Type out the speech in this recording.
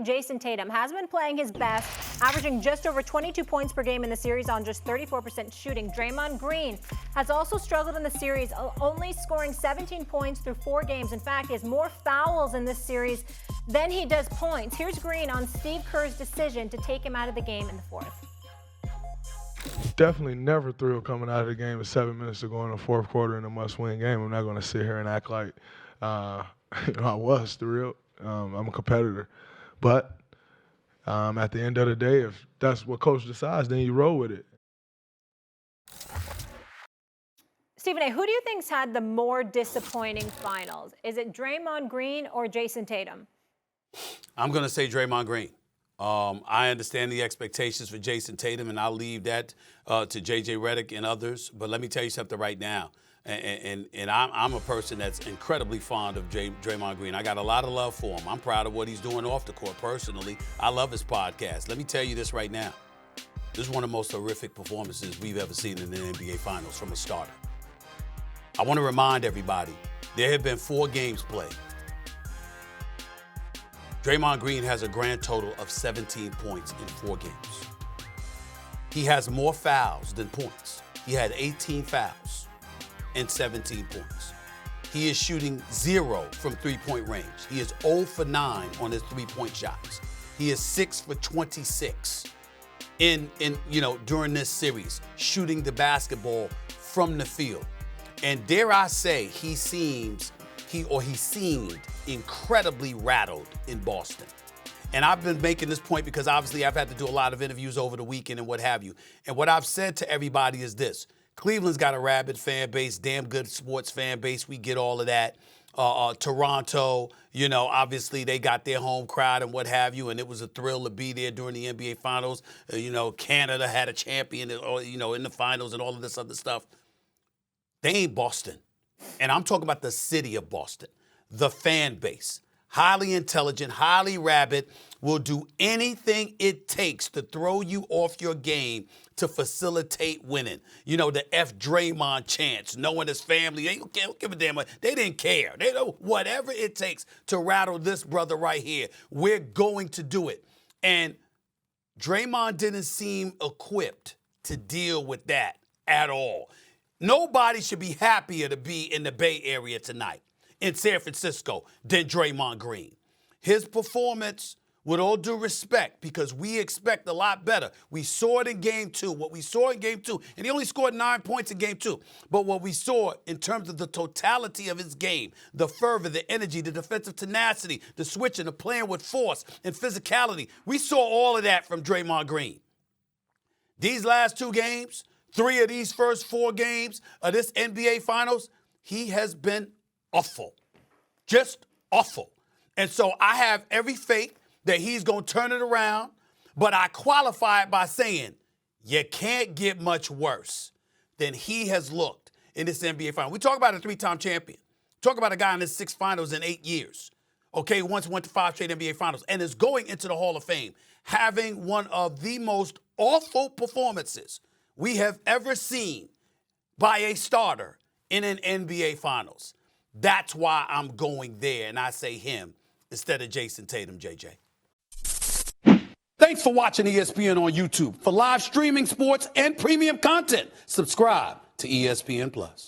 Jayson Tatum has been playing his best, averaging just over 22 points per game in the series on just 34% shooting. Draymond Green has also struggled in the series, only scoring 17 points through 4 games. In fact, he has more fouls in this series than he does points. Here's Green on Steve Kerr's decision to take him out of the game in the fourth. Definitely never thrilled coming out of the game with 7 minutes to go in the fourth quarter in a must-win game. I'm not going to sit here and act like I was thrilled. I'm a competitor. But at the end of the day, if that's what coach decides, then you roll with it. Stephen A., who do you think's had the more disappointing finals? Is it Draymond Green or Jayson Tatum? I'm going to say Draymond Green. I understand the expectations for Jayson Tatum, and I'll leave that to JJ Redick and others. But let me tell you something right now. And I'm a person that's incredibly fond of Draymond Green. I got a lot of love for him. I'm proud of what he's doing off the court personally. I love his podcast. Let me tell you this right now. This is one of the most horrific performances we've ever seen in the NBA Finals from a starter. I want to remind everybody, there have been 4 games played. Draymond Green has a grand total of 17 points in 4 games. He has more fouls than points. He had 18 fouls and 17 points. He is shooting 0 from three-point range. He is 0 for 9 on his three-point shots. He is 6 for 26 during this series, shooting the basketball from the field. And dare I say, he seemed incredibly rattled in Boston. And I've been making this point because obviously I've had to do a lot of interviews over the weekend and what have you. And what I've said to everybody is this: Cleveland's got a rabid fan base, damn good sports fan base. We get all of that. Toronto, obviously they got their home crowd and what have you, and it was a thrill to be there during the NBA Finals. Canada had a champion, in the finals and all of this other stuff. They ain't Boston. And I'm talking about the city of Boston, the fan base. Highly intelligent, highly rabid, will do anything it takes to throw you off your game to facilitate winning. The F Draymond chants, knowing his family, they don't give a damn. They didn't care. They know whatever it takes to rattle this brother right here, we're going to do it. And Draymond didn't seem equipped to deal with that at all. Nobody should be happier to be in the Bay Area tonight, in San Francisco, than Draymond Green. His performance, with all due respect, because we expect a lot better. We saw it in Game 2, what we saw in Game 2, and he only scored 9 points in Game 2. But what we saw in terms of the totality of his game, the fervor, the energy, the defensive tenacity, the switching, the playing with force and physicality, we saw all of that from Draymond Green. These last 2 games, 3 of these first 4 games of this NBA Finals, he has been awful. Just awful. And so I have every faith that he's going to turn it around, but I qualify it by saying you can't get much worse than he has looked in this NBA Final. We talk about a 3-time champion. Talk about a guy in his 6 finals in 8 years. Okay, once went to 5 straight NBA Finals and is going into the Hall of Fame, having one of the most awful performances we have ever seen by a starter in an NBA Finals. That's why I'm going there, and I say him instead of Jayson Tatum, JJ. Thanks for watching ESPN on YouTube. For live streaming sports and premium content, subscribe to ESPN+.